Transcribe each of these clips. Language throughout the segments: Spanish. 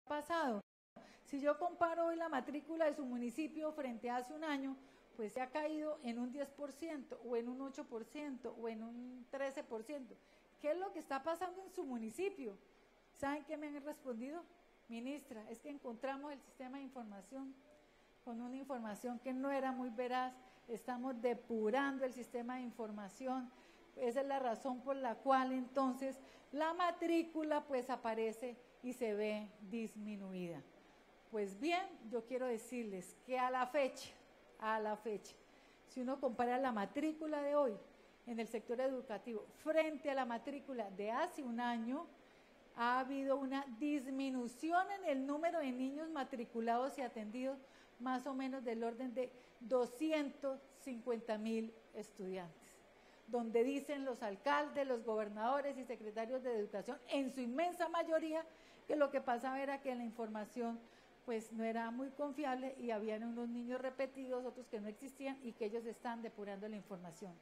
pasado. Si yo comparo hoy la matrícula de su municipio frente a hace un año, pues se ha caído en un 10% o en un 8% o en un 13%. ¿Qué es lo que está pasando en su municipio? ¿Saben qué me han respondido? Ministra, es que encontramos el sistema de información con una información que no era muy veraz, estamos depurando el sistema de información. Esa es la razón por la cual entonces la matrícula pues aparece y se ve disminuida. Pues bien, yo quiero decirles que a la fecha, si uno compara la matrícula de hoy en el sector educativo frente a la matrícula de hace un año, ha habido una disminución en el número de niños matriculados y atendidos, más o menos del orden de 250,000 estudiantes, donde dicen los alcaldes, los gobernadores y secretarios de educación, en su inmensa mayoría, que lo que pasaba era que la información pues no era muy confiable y habían unos niños repetidos, otros que no existían y que ellos están depurando la información.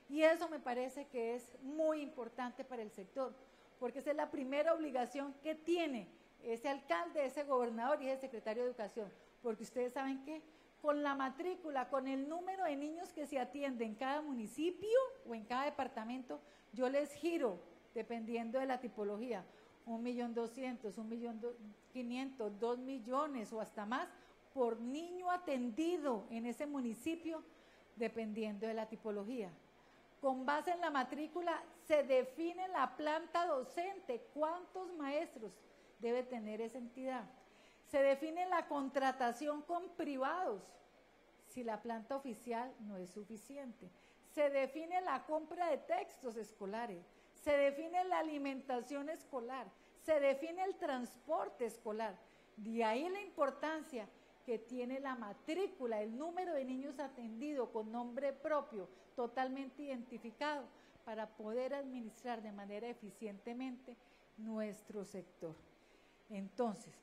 Y eso me parece que es muy importante para el sector, porque esa es la primera obligación que tiene ese alcalde, ese gobernador y ese secretario de educación, porque ustedes saben que con la matrícula, con el número de niños que se atienden en cada municipio o en cada departamento, yo les giro, dependiendo de la tipología, 1.200.000, 1.500.000, 2 millones o hasta más por niño atendido en ese municipio, dependiendo de la tipología. Con base en la matrícula se define la planta docente, cuántos maestros debe tener esa entidad. Se define la contratación con privados, si la planta oficial no es suficiente. Se define la compra de textos escolares, se define la alimentación escolar, se define el transporte escolar. De ahí la importancia que tiene la matrícula, el número de niños atendidos con nombre propio, totalmente identificado, para poder administrar de manera eficientemente nuestro sector. Entonces,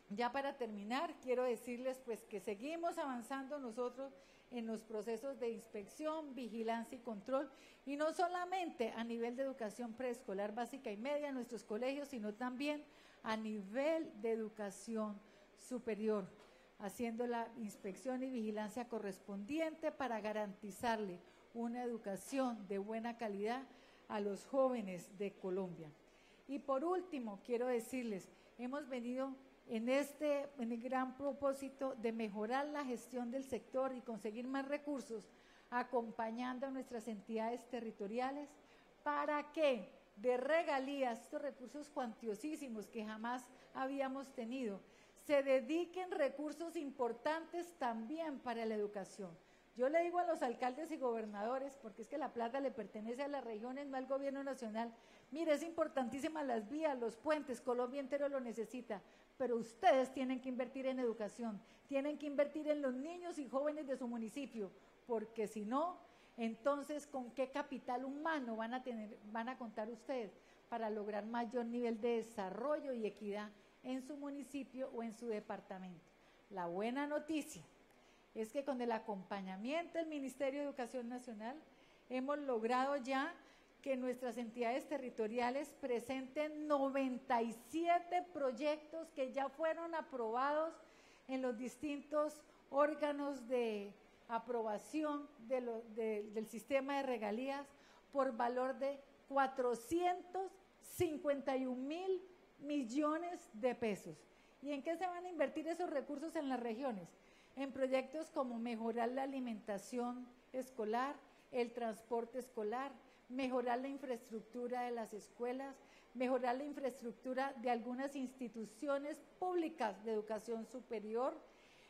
ya para terminar, quiero decirles pues que seguimos avanzando nosotros en los procesos de inspección, vigilancia y control, y no solamente a nivel de educación preescolar básica y media en nuestros colegios, sino también a nivel de educación superior, haciendo la inspección y vigilancia correspondiente para garantizarle una educación de buena calidad a los jóvenes de Colombia. Y por último, quiero decirles, hemos venido en el gran propósito de mejorar la gestión del sector y conseguir más recursos, acompañando a nuestras entidades territoriales para que de regalías, estos recursos cuantiosísimos que jamás habíamos tenido, se dediquen recursos importantes también para la educación. Yo le digo a los alcaldes y gobernadores, porque es que la plata le pertenece a las regiones, no al gobierno nacional, mire, es importantísima las vías, los puentes, Colombia entero lo necesita, pero ustedes tienen que invertir en educación, tienen que invertir en los niños y jóvenes de su municipio, porque si no, entonces, ¿con qué capital humano van a contar ustedes para lograr mayor nivel de desarrollo y equidad en su municipio o en su departamento? La buena noticia es que con el acompañamiento del Ministerio de Educación Nacional hemos logrado ya que nuestras entidades territoriales presenten 97 proyectos que ya fueron aprobados en los distintos órganos de aprobación del sistema de regalías por valor de 451,000 millones de pesos. ¿Y en qué se van a invertir esos recursos en las regiones? En proyectos como mejorar la alimentación escolar, el transporte escolar, mejorar la infraestructura de las escuelas, mejorar la infraestructura de algunas instituciones públicas de educación superior,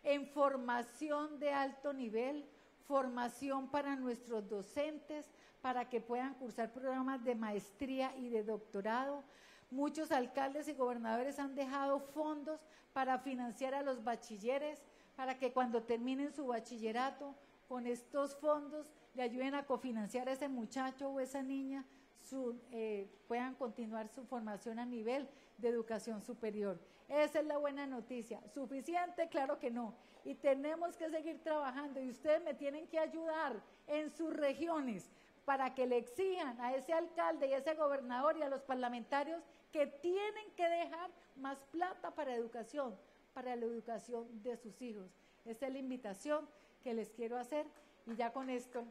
en formación de alto nivel, formación para nuestros docentes, para que puedan cursar programas de maestría y de doctorado. Muchos alcaldes y gobernadores han dejado fondos para financiar a los bachilleres, para que cuando terminen su bachillerato, con estos fondos le ayuden a cofinanciar a ese muchacho o esa niña, puedan continuar su formación a nivel de educación superior. Esa es la buena noticia. ¿Suficiente? Claro que no. Y tenemos que seguir trabajando y ustedes me tienen que ayudar en sus regiones para que le exijan a ese alcalde y a ese gobernador y a los parlamentarios que tienen que dejar más plata para educación, para la educación de sus hijos. Esta es la invitación que les quiero hacer y ya con esto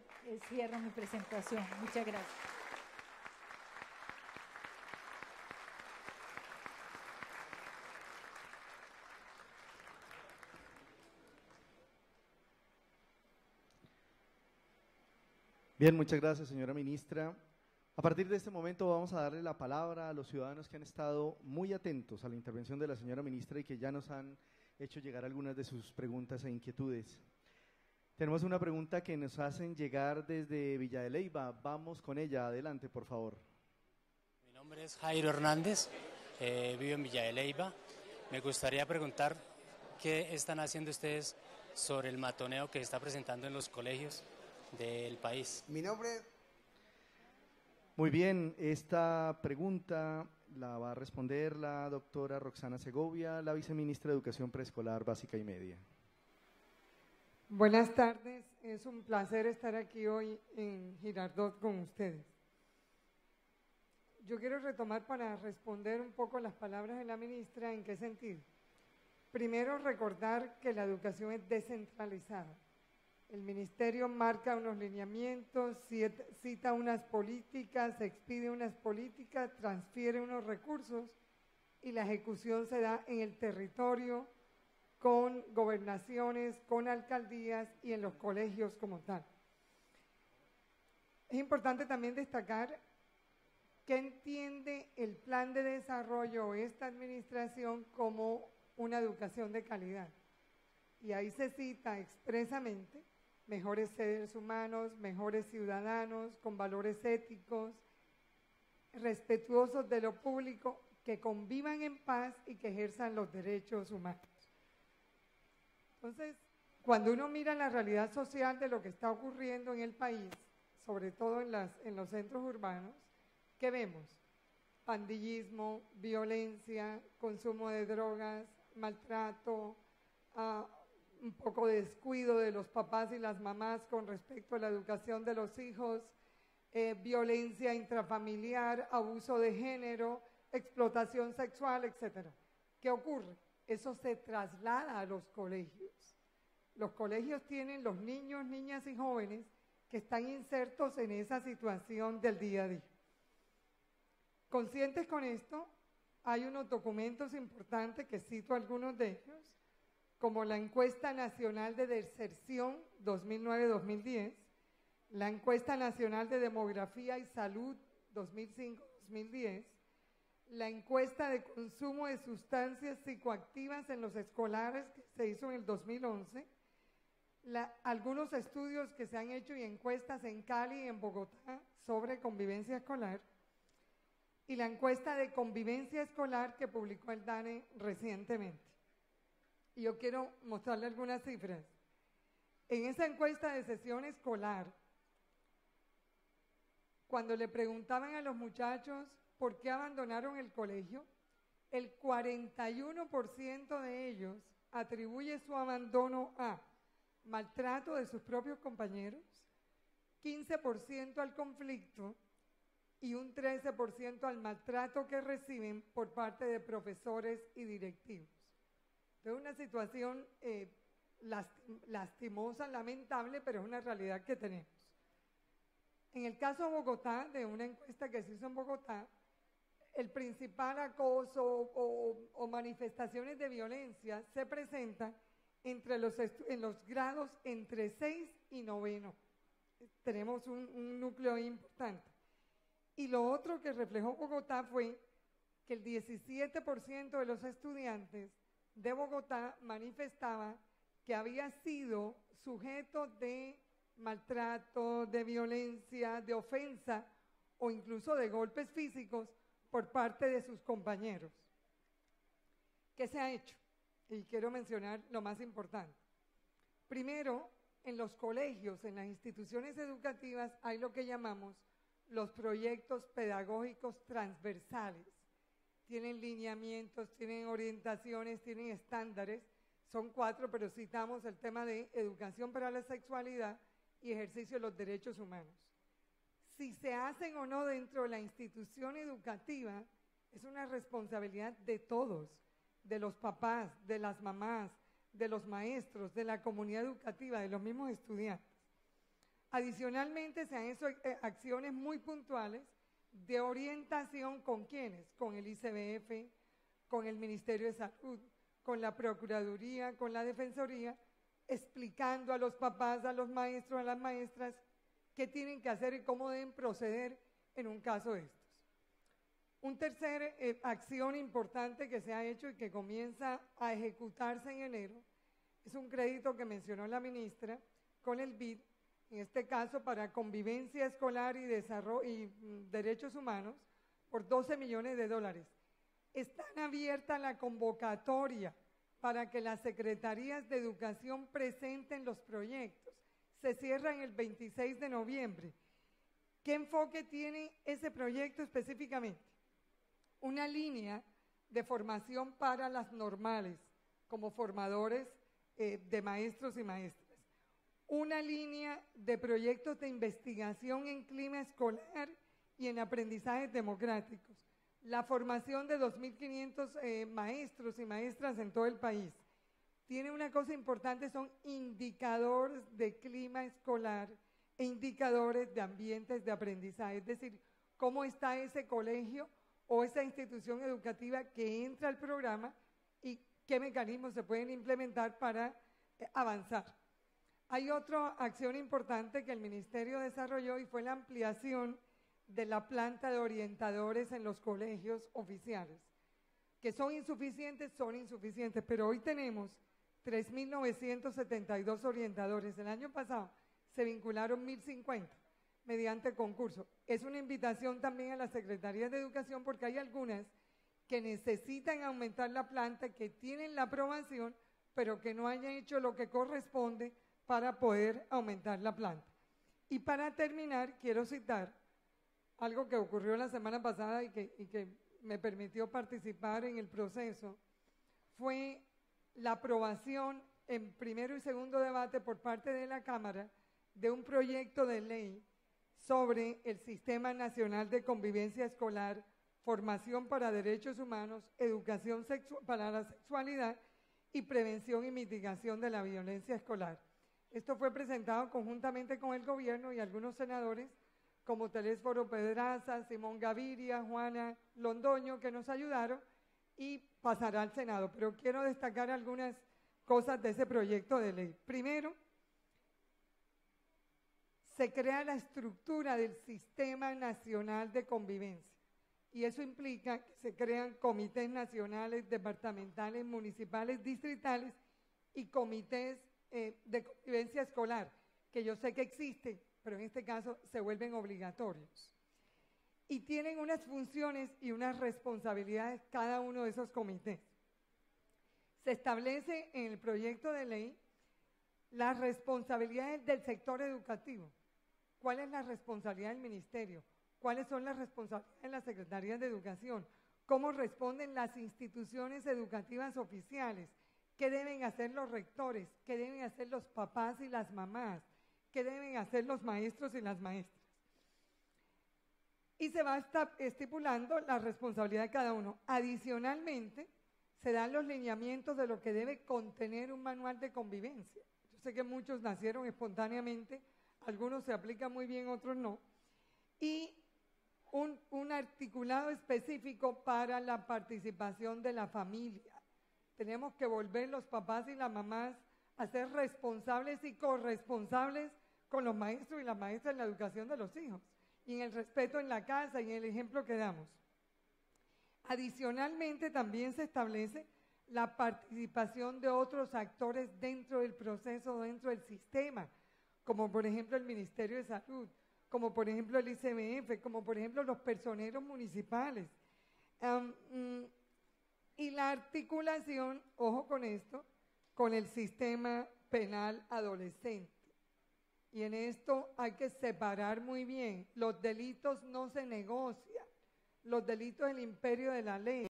cierro mi presentación. Muchas gracias. Bien, muchas gracias, señora ministra. A partir de este momento vamos a darle la palabra a los ciudadanos que han estado muy atentos a la intervención de la señora ministra y que ya nos han hecho llegar algunas de sus preguntas e inquietudes. Tenemos una pregunta que nos hacen llegar desde Villa de Leyva. Vamos con ella. Adelante, por favor. Mi nombre es Jairo Hernández, vivo en Villa de Leyva. Me gustaría preguntar qué están haciendo ustedes sobre el matoneo que se está presentando en los colegios del país. Mi nombre. Muy bien, esta pregunta la va a responder la doctora Roxana Segovia, la viceministra de Educación Preescolar Básica y Media. Buenas tardes, es un placer estar aquí hoy en Girardot con ustedes. Yo quiero retomar para responder un poco las palabras de la ministra. ¿En qué sentido? Primero, recordar que la educación es descentralizada. El ministerio marca unos lineamientos, cita unas políticas, expide unas políticas, transfiere unos recursos y la ejecución se da en el territorio, con gobernaciones, con alcaldías y en los colegios como tal. Es importante también destacar que entiende el plan de desarrollo o esta administración como una educación de calidad. Y ahí se cita expresamente mejores seres humanos, mejores ciudadanos, con valores éticos, respetuosos de lo público, que convivan en paz y que ejerzan los derechos humanos. Entonces, cuando uno mira la realidad social de lo que está ocurriendo en el país, sobre todo en los centros urbanos, ¿qué vemos? Pandillismo, violencia, consumo de drogas, maltrato, un poco de descuido de los papás y las mamás con respecto a la educación de los hijos, violencia intrafamiliar, abuso de género, explotación sexual, etc. ¿Qué ocurre? Eso se traslada a los colegios. Los colegios tienen los niños, niñas y jóvenes que están insertos en esa situación del día a día. Conscientes con esto, hay unos documentos importantes que cito algunos de ellos, como la Encuesta Nacional de Deserción 2009-2010, la Encuesta Nacional de Demografía y Salud 2005-2010, la encuesta de consumo de sustancias psicoactivas en los escolares que se hizo en el 2011, algunos estudios que se han hecho y encuestas en Cali y en Bogotá sobre convivencia escolar, y la encuesta de convivencia escolar que publicó el DANE recientemente. Y yo quiero mostrarle algunas cifras. En esa encuesta de sesión escolar, cuando le preguntaban a los muchachos por qué abandonaron el colegio, el 41% de ellos atribuye su abandono a maltrato de sus propios compañeros, 15% al conflicto y un 13% al maltrato que reciben por parte de profesores y directivos. Es una situación lastimosa, lamentable, pero es una realidad que tenemos. En el caso de Bogotá, de una encuesta que se hizo en Bogotá, el principal acoso o manifestaciones de violencia se presenta en los grados entre 6 y 9. Tenemos un núcleo importante. Y lo otro que reflejó Bogotá fue que el 17% de los estudiantes de Bogotá manifestaba que había sido sujeto de maltrato, de violencia, de ofensa o incluso de golpes físicos por parte de sus compañeros. ¿Qué se ha hecho? Y quiero mencionar lo más importante. Primero, en los colegios, en las instituciones educativas, hay lo que llamamos los proyectos pedagógicos transversales. Tienen lineamientos, tienen orientaciones, tienen estándares. Son 4, pero citamos el tema de educación para la sexualidad y ejercicio de los derechos humanos. Si se hacen o no dentro de la institución educativa, es una responsabilidad de todos, de los papás, de las mamás, de los maestros, de la comunidad educativa, de los mismos estudiantes. Adicionalmente, se han hecho acciones muy puntuales de orientación con quienes, con el ICBF, con el Ministerio de Salud, con la Procuraduría, con la Defensoría, explicando a los papás, a los maestros, a las maestras, qué tienen que hacer y cómo deben proceder en un caso de estos. Un tercer acción importante que se ha hecho y que comienza a ejecutarse en enero es un crédito que mencionó la ministra con el BID, en este caso para convivencia escolar y desarrollo y derechos humanos, por $12 millones. Está abierta la convocatoria para que las secretarías de educación presenten los proyectos. Se cierra en el 26 de noviembre. ¿Qué enfoque tiene ese proyecto específicamente? Una línea de formación para las normales, como formadores de maestros y maestras. Una línea de proyectos de investigación en clima escolar y en aprendizajes democráticos. La formación de 2.500 maestros y maestras en todo el país. Tiene una cosa importante, son indicadores de clima escolar e indicadores de ambientes de aprendizaje. Es decir, cómo está ese colegio o esa institución educativa que entra al programa y qué mecanismos se pueden implementar para avanzar. Hay otra acción importante que el Ministerio desarrolló y fue la ampliación de la planta de orientadores en los colegios oficiales, que son insuficientes, pero hoy tenemos 3.972 orientadores. El año pasado se vincularon 1.050 mediante concurso. Es una invitación también a las secretarías de educación porque hay algunas que necesitan aumentar la planta, que tienen la aprobación, pero que no hayan hecho lo que corresponde para poder aumentar la planta. Y para terminar, quiero citar algo que ocurrió la semana pasada y que me permitió participar en el proceso, fue la aprobación en primero y segundo debate por parte de la Cámara de un proyecto de ley sobre el Sistema Nacional de Convivencia Escolar, Formación para Derechos Humanos, Educación para la Sexualidad y Prevención y Mitigación de la Violencia Escolar. Esto fue presentado conjuntamente con el gobierno y algunos senadores como Telésforo Pedraza, Simón Gaviria, Juana Londoño, que nos ayudaron y pasará al Senado. Pero quiero destacar algunas cosas de ese proyecto de ley. Primero, se crea la estructura del Sistema Nacional de Convivencia y eso implica que se crean comités nacionales, departamentales, municipales, distritales y comités de convivencia escolar, que yo sé que existen, pero en este caso se vuelven obligatorios. Y tienen unas funciones y unas responsabilidades cada uno de esos comités. Se establece en el proyecto de ley las responsabilidades del sector educativo. ¿Cuál es la responsabilidad del ministerio? ¿Cuáles son las responsabilidades de las secretarías de educación? ¿Cómo responden las instituciones educativas oficiales? ¿Qué deben hacer los rectores? ¿Qué deben hacer los papás y las mamás? ¿Qué deben hacer los maestros y las maestras? Y se va estipulando la responsabilidad de cada uno. Adicionalmente, se dan los lineamientos de lo que debe contener un manual de convivencia. Yo sé que muchos nacieron espontáneamente, algunos se aplican muy bien, otros no. Y un articulado específico para la participación de la familia. Tenemos que volver los papás y las mamás a ser responsables y corresponsables con los maestros y las maestras en la educación de los hijos y en el respeto en la casa y en el ejemplo que damos. Adicionalmente, también se establece la participación de otros actores dentro del proceso, dentro del sistema, como por ejemplo el Ministerio de Salud, como por ejemplo el ICBF, como por ejemplo los personeros municipales. Y la articulación, ojo con esto, con el sistema penal adolescente. Y en esto hay que separar muy bien. Los delitos no se negocian. Los delitos del imperio de la ley.